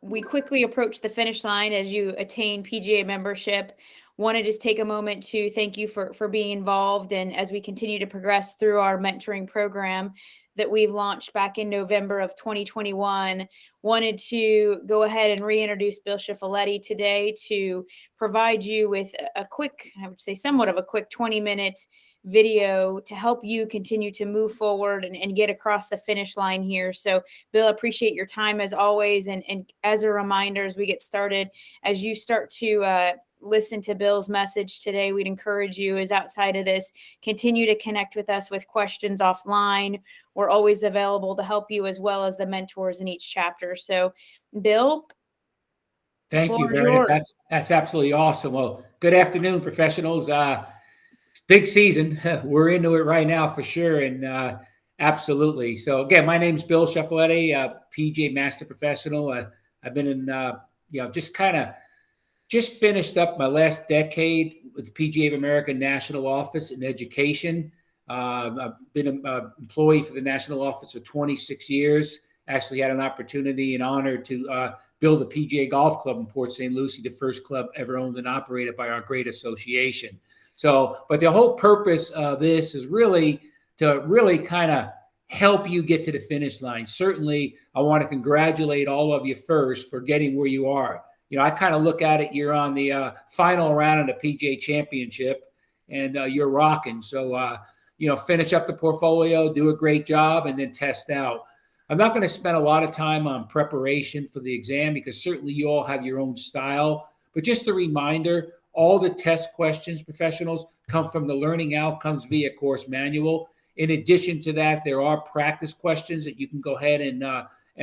we quickly approach the finish line as you attain PGA membership. Want to just take a moment to thank you for being involved, and as we continue to progress through our mentoring program that we've launched back in November of 2021, wanted to go ahead and reintroduce Bill Cheffaletti today to provide you with a quick, I would say somewhat of a quick 20-minute video to help you continue to move forward and get across the finish line here. So Bill, appreciate your time as always. And as a reminder, as we get started, as you start to listen to Bill's message today, we'd encourage you, as outside of this, continue to connect with us with questions offline. We're always available to help you, as well as the mentors in each chapter. So Bill. Thank you, Meredith. That's absolutely awesome. Well, good afternoon, professionals. Big season. We're into it right now for sure. And absolutely. So again, my name's Bill Cheffaletti, PGA Master Professional. I've been in, just finished up my last decade with PGA of America National Office in education. I've been an employee for the National Office for 26 years. Actually had an opportunity and honor to build a PGA golf club in Port St. Lucie, the first club ever owned and operated by our great association. So, but the whole purpose of this is really to kind of help you get to the finish line. Certainly, I want to congratulate all of you first for getting where you are. You know, I kind of look at it, you're on the final round of the PGA Championship, and you're rocking. So, finish up the portfolio, do a great job, and then test out. I'm not going to spend a lot of time on preparation for the exam because certainly you all have your own style. But just a reminder, all the test questions, professionals, come from the Learning Outcomes via course manual. In addition to that, there are practice questions that you can go ahead and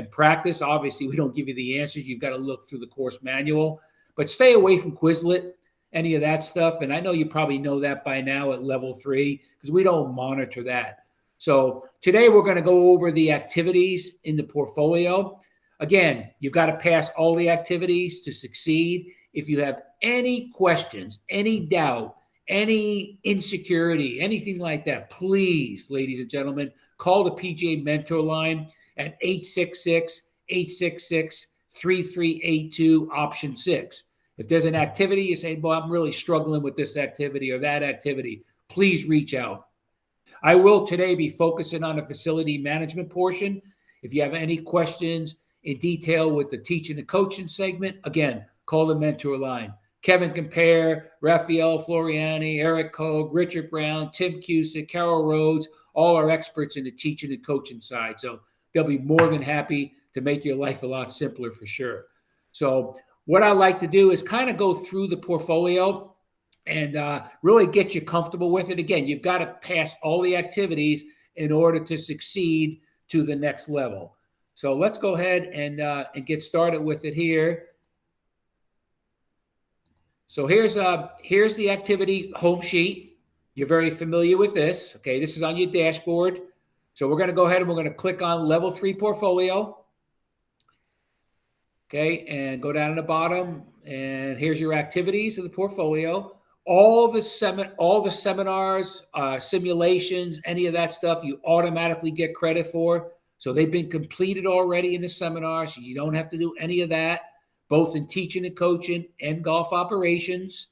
practice. Obviously, we don't give you the answers. You've got to look through the course manual. But stay away from Quizlet, any of that stuff. And I know you probably know that by now at level 3 because we don't monitor that. So today we're going to go over the activities in the portfolio. Again, you've got to pass all the activities to succeed. If you have any questions, any doubt, any insecurity, anything like that, please, ladies and gentlemen, call the PGA Mentor line at 866-866-3382, option 6. If there's an activity, you say, well, I'm really struggling with this activity or that activity, please reach out. I will today be focusing on the facility management portion. If you have any questions in detail with the teaching and coaching segment, again, call the mentor line. Kevin Compare, Raphael Floriani, Eric Koch, Richard Brown, Tim Cusick, Carol Rhodes, all are experts in the teaching and coaching side. So they'll be more than happy to make your life a lot simpler for sure. So what I like to do is kind of go through the portfolio and really get you comfortable with it. Again, you've got to pass all the activities in order to succeed to the next level. So let's go ahead and get started with it here. So here's the activity home sheet. You're very familiar with this. Okay, this is on your dashboard. So we're going to go ahead and we're going to click on level 3 portfolio. Okay, and go down to the bottom. And here's your activities of the portfolio. All the seminars, simulations, any of that stuff, you automatically get credit for. So they've been completed already in the seminar, so you don't have to do any of that, both in teaching and coaching and golf operations.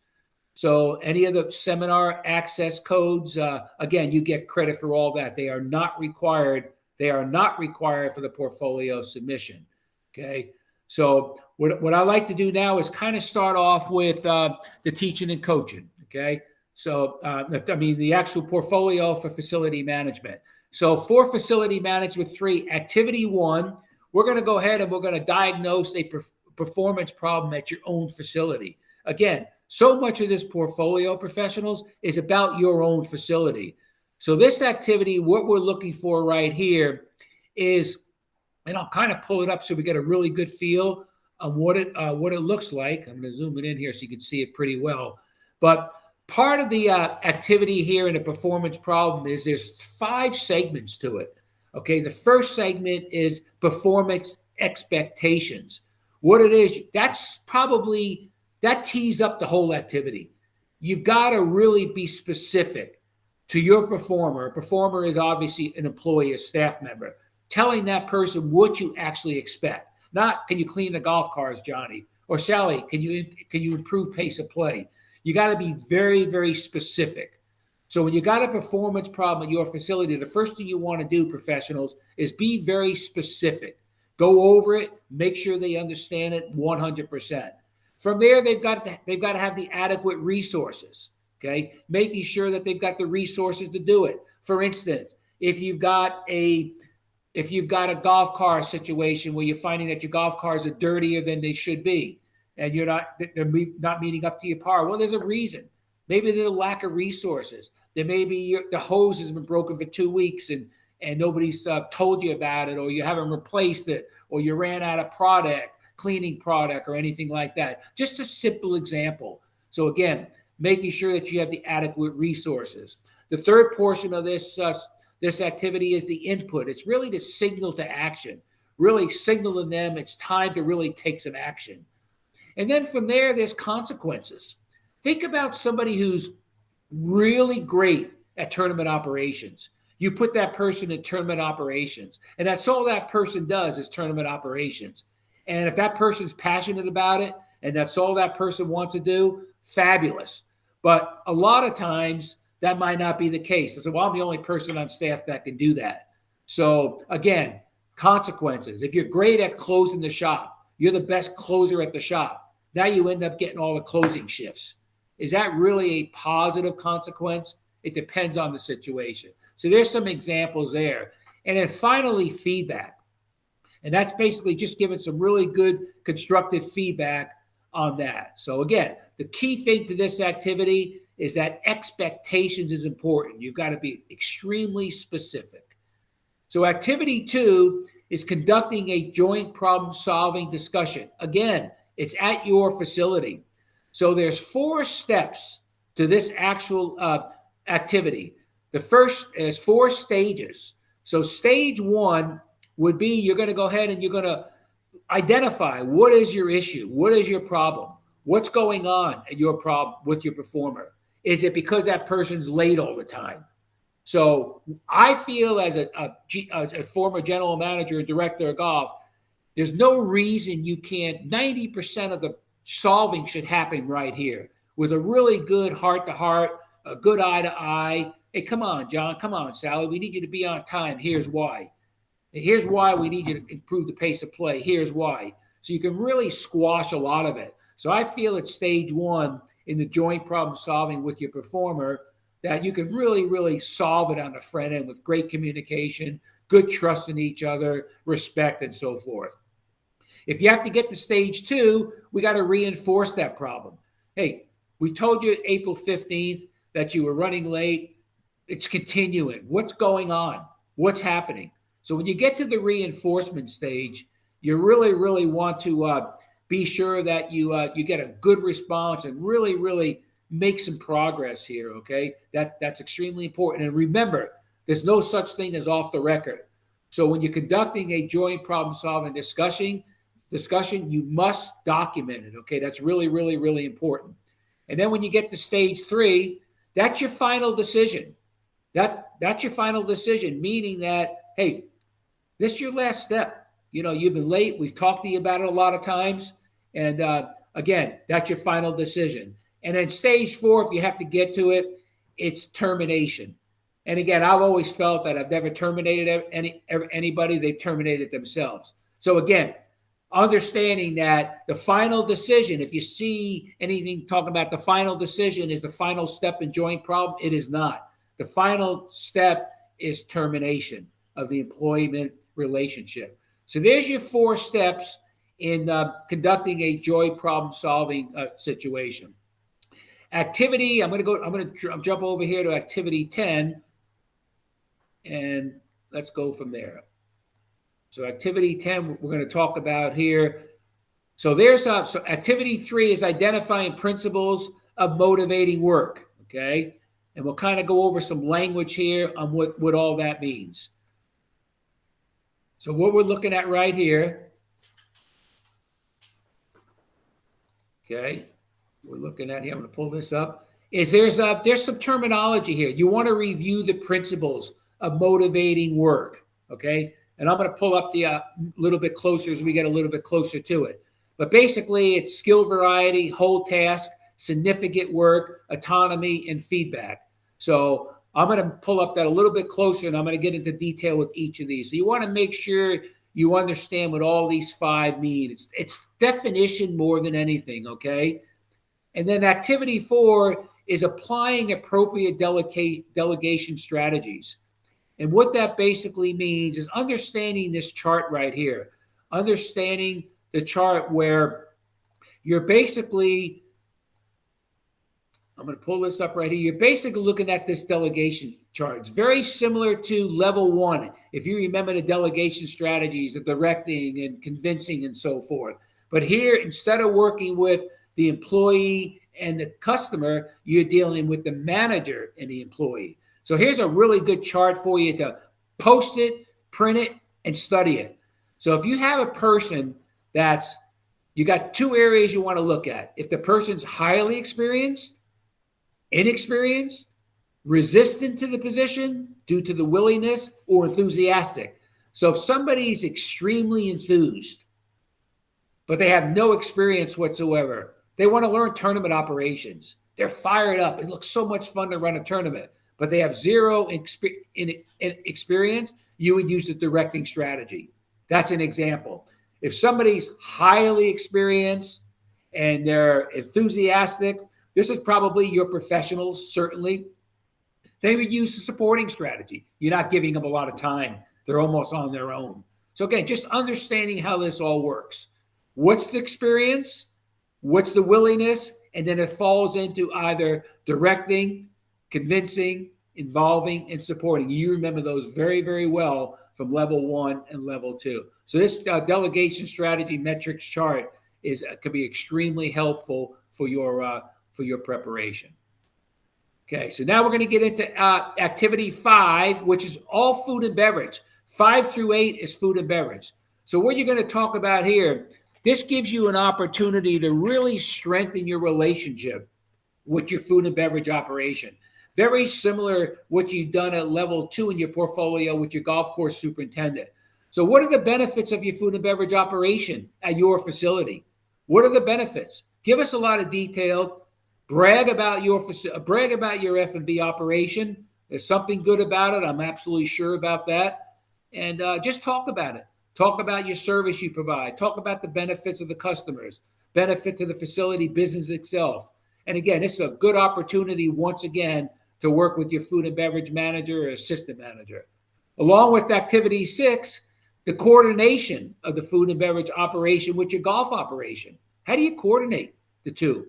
So any of the seminar access codes, again, you get credit for all that. They are not required. They are not required for the portfolio submission. Okay. So what I like to do now is kind of start off with the teaching and coaching, okay? So, the actual portfolio for facility management. So for facility management 3, activity 1, we're going to go ahead and we're going to diagnose a performance problem at your own facility. Again, so much of this portfolio, professionals, is about your own facility. So this activity, what we're looking for right here is, and I'll kind of pull it up so we get a really good feel on what it looks like. I'm going to zoom it in here so you can see it pretty well. But part of the activity here in the performance problem is there's 5 segments to it. Okay, the first segment is performance expectations. What it is, that tees up the whole activity. You've got to really be specific to your performer. A performer is obviously an employee, a staff member. Telling that person what you actually expect. Not, can you clean the golf cars, Johnny? Or Sally, can you improve pace of play? You got to be very, very specific. So when you got a performance problem at your facility, the first thing you want to do, professionals, is be very specific. Go over it, make sure they understand it 100%. From there, they've got to have the adequate resources, okay? Making sure that they've got the resources to do it. For instance, if you've got a golf car situation where you're finding that your golf cars are dirtier than they should be, and they're not meeting up to your par, well, there's a reason. Maybe there's a lack of resources. There may be the hose has been broken for 2 weeks and nobody's told you about it, or you haven't replaced it, or you ran out of cleaning product, or anything like that. Just a simple example. So again, making sure that you have the adequate resources. The third portion of this activity is the input. It's really the signal to action, really signaling them it's time to really take some action. And then from there, there's consequences. Think about somebody who's really great at tournament operations. You put that person in tournament operations, and that's all that person does is tournament operations. And if that person's passionate about it and that's all that person wants to do, fabulous. But a lot of times that might not be the case. They say, well, I'm the only person on staff that can do that. So again, consequences. If you're great at closing the shop, you're the best closer at the shop. Now you end up getting all the closing shifts. Is that really a positive consequence? It depends on the situation. So there's some examples there. And then finally, feedback. And that's basically just giving some really good constructive feedback on that. So again, the key thing to this activity is that expectations is important. You've got to be extremely specific. So activity 2 is conducting a joint problem-solving discussion. Again, it's at your facility. So there's 4 steps to this actual activity. The first is 4 stages. So stage 1 would be you're going to go ahead and you're going to identify what is your issue, what is your problem, what's going on at your problem with your performer. Is it because that person's late all the time? So I feel as a former general manager and director of golf, there's no reason you can't. 90% of the solving should happen right here with a really good heart-to-heart, a good eye-to-eye. Hey, come on, John. Come on, Sally. We need you to be on time. Here's why. Here's why we need you to improve the pace of play. Here's why. So you can really squash a lot of it. So I feel at stage 1 in the joint problem solving with your performer that you can really, really solve it on the front end with great communication, good trust in each other, respect, and so forth. If you have to get to stage 2, we got to reinforce that problem. Hey, we told you April 15th that you were running late. It's continuing. What's going on? What's happening? So when you get to the reinforcement stage, you really, really want to be sure that you get a good response and really, really make some progress here, okay? That's extremely important. And remember, there's no such thing as off the record. So when you're conducting a joint problem-solving discussion, you must document it, okay? That's really, really, really important. And then when you get to stage 3, that's your final decision. That's your final decision, meaning that, hey, this is your last step. You know, you've been late. We've talked to you about it a lot of times. And again, that's your final decision. And then stage 4, if you have to get to it, it's termination. And again, I've always felt that I've never terminated anybody. They've terminated themselves. So again, understanding that the final decision, if you see anything talking about the final decision is the final step in joint problem, it is not. The final step is termination of the employment relationship. So there's your 4 steps in conducting a joint problem-solving situation. Activity, I'm going to jump over here to activity 10, and let's go from there. So activity 10, we're going to talk about here. So there's so activity 3 is identifying principles of motivating work, okay? And we'll kind of go over some language here on what all that means. So what we're looking at right here, okay, we're looking at here, I'm going to pull this up, is there's some terminology here. You want to review the principles of motivating work, okay? And I'm going to pull up the little bit closer as we get a little bit closer to it. But basically, it's skill variety, whole task, significant work, autonomy, and feedback. So I'm going to pull up that a little bit closer, and I'm going to get into detail with each of these. So you want to make sure you understand what all these 5 mean. It's definition more than anything, okay? And then activity 4 is applying appropriate delegation strategies. And what that basically means is understanding this chart right here, understanding the chart where you're basically, I'm going to pull this up right here. You're basically looking at this delegation chart. It's very similar to level 1. If you remember the delegation strategies, the directing and convincing and so forth. But here, instead of working with the employee and the customer, you're dealing with the manager and the employee. So here's a really good chart for you to post it, print it, and study it. So if you have a person you got 2 areas you want to look at. If the person's highly experienced, inexperienced, resistant to the position due to the willingness, or enthusiastic. So if somebody's extremely enthused, but they have no experience whatsoever, they want to learn tournament operations. They're fired up. It looks so much fun to run a tournament, but they have zero experience. You would use the directing strategy. That's an example. If somebody's highly experienced and they're enthusiastic, this is probably your professionals, certainly. They would use the supporting strategy. You're not giving them a lot of time. They're almost on their own. So again, just understanding how this all works. What's the experience? What's the willingness? And then it falls into either directing, convincing, involving, and supporting. You remember those very, very well from level 1 and level 2. So this delegation strategy metrics chart could be extremely helpful for your preparation. Okay, so now we're going to get into activity 5, which is all food and beverage. 5 through 8 is food and beverage. So what you're going to talk about here, this gives you an opportunity to really strengthen your relationship with your food and beverage operation. Very similar what you've done at level 2 in your portfolio with your golf course superintendent. So what are the benefits of your food and beverage operation at your facility? What are the benefits? Give us a lot of detail. Brag about your F&B operation. There's something good about it. I'm absolutely sure about that. And just talk about it. Talk about your service you provide. Talk about the benefits of the customers, benefit to the facility business itself. And again, this is a good opportunity, once again, to work with your food and beverage manager or assistant manager. Along with activity 6, the coordination of the food and beverage operation with your golf operation. How do you coordinate the two?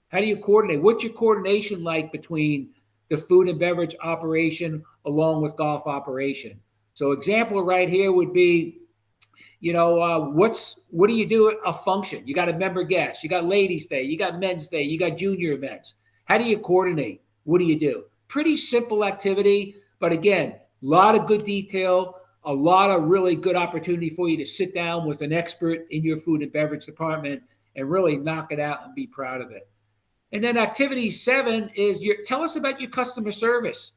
How do you coordinate? What's your coordination like between the food and beverage operation along with golf operation? So example right here would be, what do you do at a function? You got a member guest, you got ladies' day, you got men's day, you got junior events. How do you coordinate? What do you do? Pretty simple activity, but again, a lot of good detail, a lot of really good opportunity for you to sit down with an expert in your food and beverage department and really knock it out and be proud of it. And then activity 7 is tell us about your customer service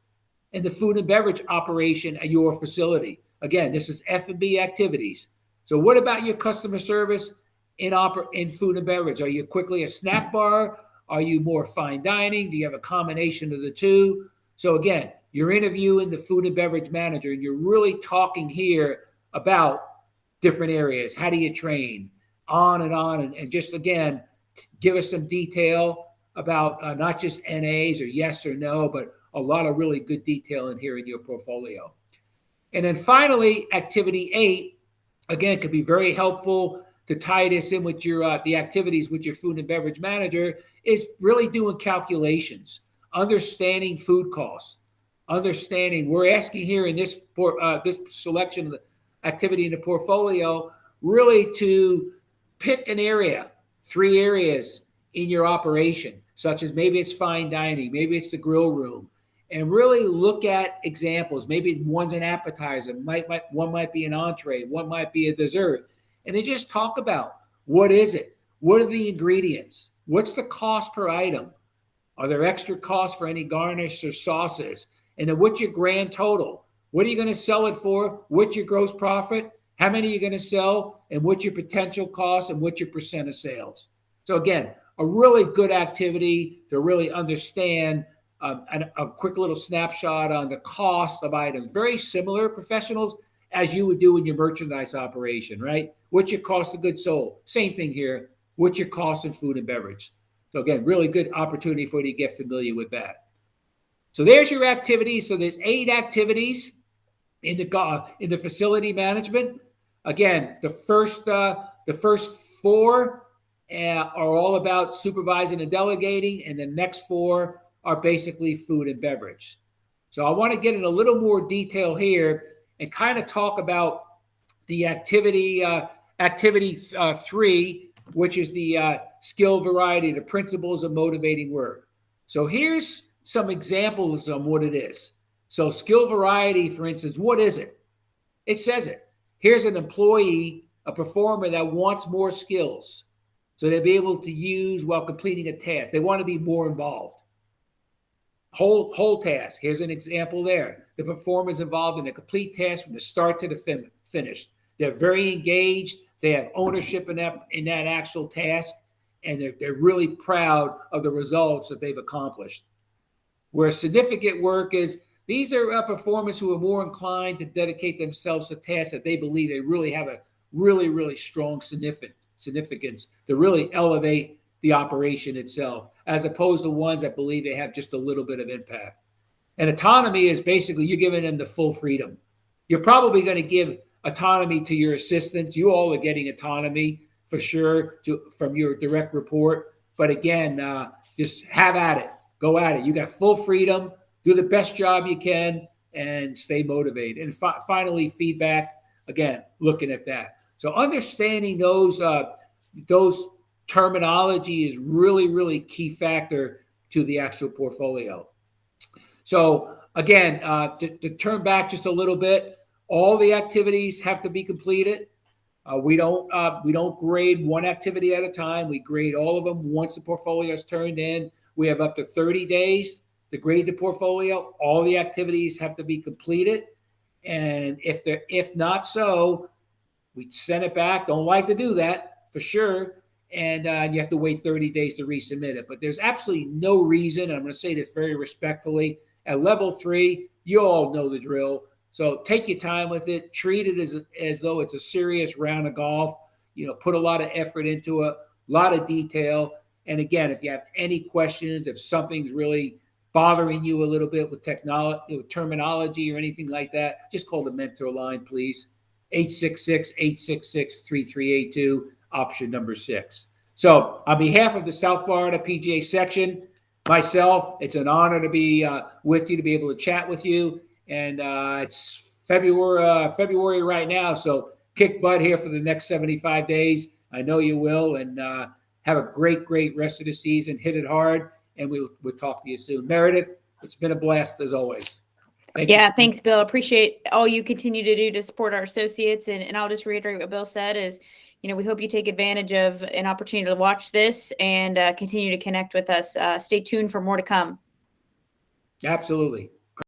and the food and beverage operation at your facility. Again, this is F&B activities. So what about your customer service in food and beverage? Are you quickly a snack bar? Are you more fine dining? Do you have a combination of the two? So again, you're interviewing the food and beverage manager, and you're really talking here about different areas. How do you train? On, and just, again, give us some detail about not just NAs or yes or no, but a lot of really good detail in here in your portfolio. And then finally, activity 8, again, could be very helpful to tie this in with your the activities with your food and beverage manager, is really doing calculations, understanding food costs, we're asking here in this selection of the activity in the portfolio, really to pick an area, 3 areas in your operation, such as maybe it's fine dining, maybe it's the grill room, and really look at examples. Maybe one's an appetizer, one might be an entree, one might be a dessert. And then just talk about, what is it? What are the ingredients? What's the cost per item? Are there extra costs for any garnish or sauces? And then what's your grand total? What are you going to sell it for? What's your gross profit? How many are you going to sell? And what's your potential cost? And what's your percent of sales? So again, a really good activity to really understand a quick little snapshot on the cost of items. Very similar, professionals, as you would do in your merchandise operation, right? What's your cost of goods sold? Same thing here. What's your cost in food and beverage? So again, really good opportunity for you to get familiar with that. So there's your activities. So there's 8 activities in the facility management. Again, the first 4 are all about supervising and delegating, and the next 4 are basically food and beverage. So I want to get in a little more detail here and kind of talk about the activity 3, which is the skill variety, the principles of motivating work. So here's some examples on what it is. So skill variety, for instance, what is it? It says it. Here's an employee, a performer that wants more skills so they'll be able to use while completing a task. They want to be more involved. Whole task. Here's an example there. The performer is involved in a complete task from the start to the finish. They're very engaged. They have ownership in that actual task, and they're really proud of the results that they've accomplished. Where significant work is, these are performers who are more inclined to dedicate themselves to tasks that they believe they really have a really, really strong significance to really elevate the operation itself, as opposed to ones that believe they have just a little bit of impact. And autonomy is basically you're giving them the full freedom. You're probably going to give autonomy to your assistants. You all are getting autonomy for sure from your direct report. But again, just have at it. Go at it. You got full freedom. Do the best job you can and stay motivated. And finally, feedback. Again, looking at that. So understanding those terminology is really, really key factor to the actual portfolio. So again, to turn back just a little bit, all the activities have to be completed. We don't grade one activity at a time. We grade all of them once the portfolio is turned in. We have up to 30 days to grade the portfolio. All the activities have to be completed. And if not so, we send it back. Don't like to do that for sure. And you have to wait 30 days to resubmit it. But there's absolutely no reason, and I'm going to say this very respectfully, at level 3, you all know the drill. So take your time with it. Treat it as though it's a serious round of golf. Put a lot of effort into it, a lot of detail. And again, if you have any questions, if something's really bothering you a little bit with technology, terminology or anything like that, just call the mentor line, please. 866-866-3382, option number 6. So on behalf of the South Florida PGA section, myself, it's an honor to be with you, to be able to chat with you. And it's February right now, so kick butt here for the next 75 days. I know you will. And have a great rest of the season. Hit it hard, and we'll talk to you soon. Meredith, it's been a blast as always. Thanks, Bill. Appreciate all you continue to do to support our associates. And I'll just reiterate what Bill said is, we hope you take advantage of an opportunity to watch this and continue to connect with us. Stay tuned for more to come. Absolutely.